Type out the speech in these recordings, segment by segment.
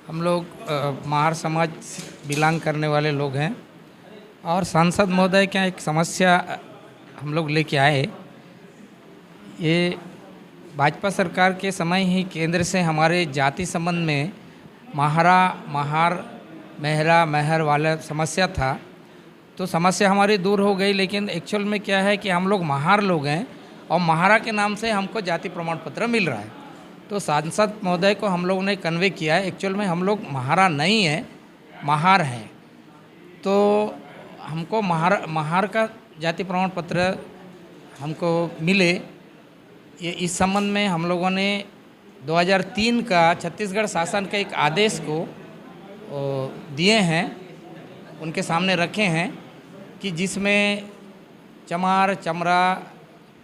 हम लोग महार समाज बिलोंग करने वाले लोग हैं और सांसद महोदय क्या एक समस्या हम लोग लेके आए। ये भाजपा सरकार के समय ही केंद्र से हमारे जाति संबंध में महार मेहरा मेहर वाला समस्या था, तो समस्या हमारी दूर हो गई। लेकिन एक्चुअल में क्या है कि हम लोग महार लोग हैं और महारा के नाम से हमको जाति प्रमाण पत्र मिल रहा है। तो सांसद महोदय को हम लोगों ने कन्वे किया है, एक्चुअल में हम लोग महारा नहीं हैं, महार हैं। तो हमको महार का जाति प्रमाण पत्र हमको मिले, ये इस संबंध में हम लोगों ने 2003 का छत्तीसगढ़ शासन के एक आदेश को दिए हैं, उनके सामने रखे हैं कि जिसमें चमार, चमरा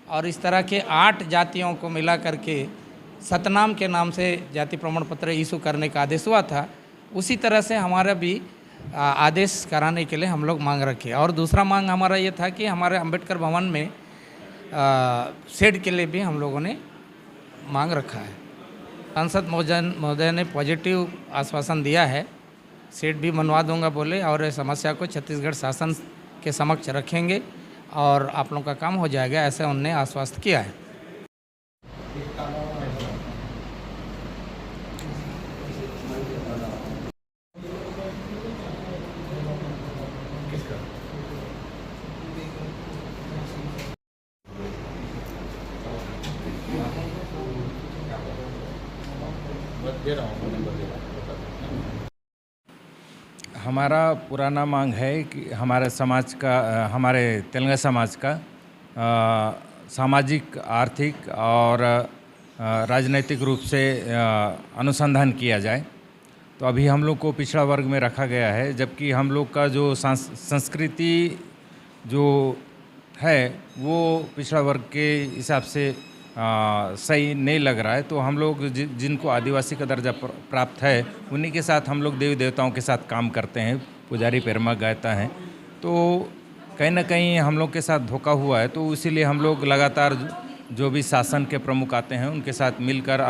और इस तरह के 8 जातियों को मिला करके सतनाम के नाम से जाति प्रमाण पत्र इशू करने का आदेश हुआ था। उसी तरह से हमारा भी आदेश कराने के लिए हम लोग मांग रखे। और दूसरा मांग हमारा ये था कि हमारे अंबेडकर भवन में शेड के लिए भी हम लोगों ने मांग रखा है। सांसद महोदय ने पॉजिटिव आश्वासन दिया है, शेड भी बनवा दूंगा बोले, और इस समस्या को छत्तीसगढ़ शासन के समक्ष रखेंगे और आप लोगों का काम हो जाएगा, ऐसा उन्होंने आश्वस्त किया है। हमारा पुराना मांग है कि हमारे समाज का हमारे तेलंगा समाज का सामाजिक, आर्थिक और राजनीतिक रूप से अनुसंधान किया जाए। तो अभी हम लोग को पिछड़ा वर्ग में रखा गया है, जबकि हम लोग का जो संस्कृति जो है वो पिछड़ा वर्ग के हिसाब से सही नहीं लग रहा है। तो हम लोग जिनको आदिवासी का दर्जा प्राप्त है उन्हीं के साथ हम लोग देवी देवताओं के साथ काम करते हैं, पुजारी पेरमा गायता हैं। तो कहीं ना कहीं हम लोग के साथ धोखा हुआ है, तो इसीलिए हम लोग लगातार जो भी शासन के प्रमुख आते हैं उनके साथ मिलकर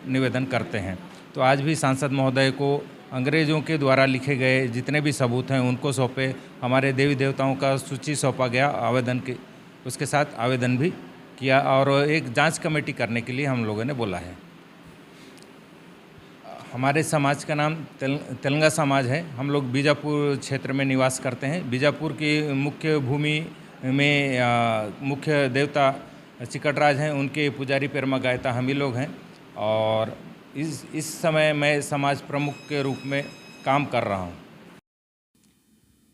निवेदन करते हैं। तो आज भी सांसद महोदय को अंग्रेज़ों के द्वारा लिखे गए जितने भी सबूत हैं उनको सौंपे, हमारे देवी देवताओं का सूची सौंपा गया आवेदन के, उसके साथ आवेदन भी किया और एक जांच कमेटी करने के लिए हम लोगों ने बोला है। हमारे समाज का नाम तेलंगा समाज है। हम लोग बीजापुर क्षेत्र में निवास करते हैं। बीजापुर की मुख्य भूमि में मुख्य देवता चिकटराज हैं, उनके पुजारी पेरमा गायता हम ही लोग हैं। और इस समय मैं समाज प्रमुख के रूप में काम कर रहा हूँ।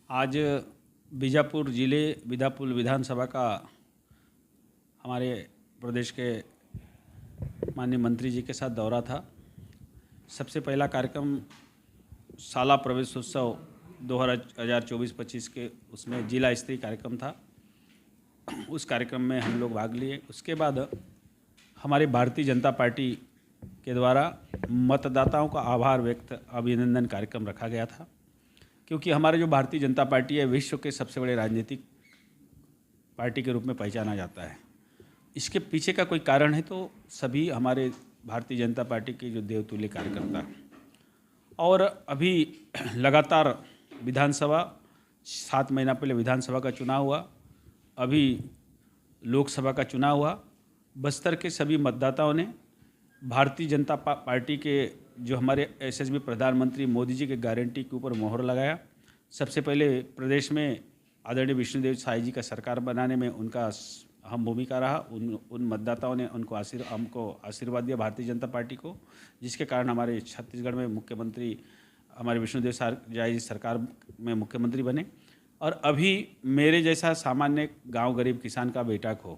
आज बीजापुर जिले बीजापुर विधानसभा का हमारे प्रदेश के माननीय मंत्री जी के साथ दौरा था। सबसे पहला कार्यक्रम शाला प्रवेशोत्सव 2024-25 के उसमें जिला स्तरीय कार्यक्रम था, उस कार्यक्रम में हम लोग भाग लिए। उसके बाद हमारी भारतीय जनता पार्टी के द्वारा मतदाताओं का आभार व्यक्त अभिनंदन कार्यक्रम रखा गया था, क्योंकि हमारे जो भारतीय जनता पार्टी है विश्व के सबसे बड़े राजनीतिक पार्टी के रूप में पहचाना जाता है। इसके पीछे का कोई कारण है तो सभी हमारे भारतीय जनता पार्टी के जो देवतुल्य कार्यकर्ता, और अभी लगातार विधानसभा 7 महीना पहले विधानसभा का चुनाव हुआ, अभी लोकसभा का चुनाव हुआ। बस्तर के सभी मतदाताओं ने भारतीय जनता पार्टी के जो हमारे यशस्वी प्रधानमंत्री मोदी जी के गारंटी के ऊपर मोहर लगाया। सबसे पहले प्रदेश में आदरणीय विष्णुदेव साई जी का सरकार बनाने में उनका अहम भूमिका रहा। उन मतदाताओं ने हमको आशीर्वाद दिया भारतीय जनता पार्टी को, जिसके कारण हमारे छत्तीसगढ़ में मुख्यमंत्री हमारे विष्णुदेव साई जी सरकार में मुख्यमंत्री बने। और अभी मेरे जैसा सामान्य गांव गरीब किसान का बेटा को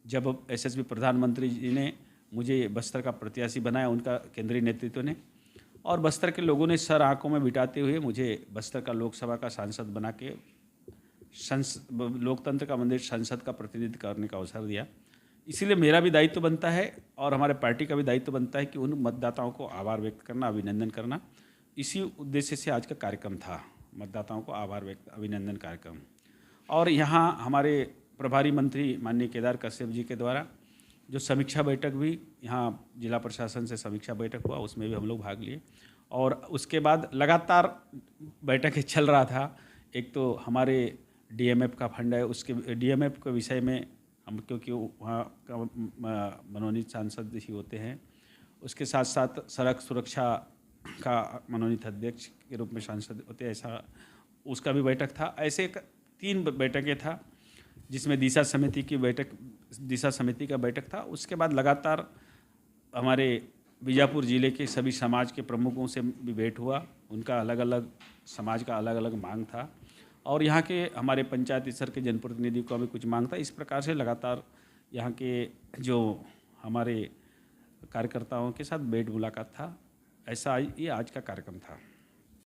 जब यशस्वी प्रधानमंत्री जी ने मुझे बस्तर का प्रत्याशी बनाया, उनका केंद्रीय नेतृत्व ने, और बस्तर के लोगों ने सर आंखों में बिठाते हुए मुझे बस्तर का लोकसभा का सांसद बना के लोकतंत्र का मंदिर संसद का प्रतिनिधित्व करने का अवसर दिया। इसीलिए मेरा भी दायित्व बनता है और हमारे पार्टी का भी दायित्व बनता है कि उन मतदाताओं को आभार व्यक्त करना, अभिनंदन करना। इसी उद्देश्य से आज का कार्यक्रम था, मतदाताओं को आभार व्यक्त अभिनंदन कार्यक्रम। और यहाँ हमारे प्रभारी मंत्री माननीय केदार कश्यप जी के द्वारा जो समीक्षा बैठक भी यहाँ जिला प्रशासन से समीक्षा बैठक हुआ, उसमें भी हम लोग भाग लिए। और उसके बाद लगातार बैठकें चल रहा था। एक तो हमारे डीएमएफ का फंड है, उसके डीएमएफ के विषय में हम, क्योंकि वहाँ का मनोनीत सांसद ही होते हैं, उसके साथ साथ सड़क सुरक्षा का मनोनीत अध्यक्ष के रूप में सांसद होते हैं, ऐसा उसका भी बैठक था। ऐसे 3 बैठकें था, जिसमें दिशा समिति का बैठक था। उसके बाद लगातार हमारे बीजापुर ज़िले के सभी समाज के प्रमुखों से भी भेंट हुआ। उनका अलग अलग समाज का अलग अलग मांग था, और यहाँ के हमारे पंचायत स्तर के जनप्रतिनिधि को भी कुछ मांग था। इस प्रकार से लगातार यहाँ के जो हमारे कार्यकर्ताओं के साथ भेंट मुलाकात था। ऐसा ये आज का कार्यक्रम था।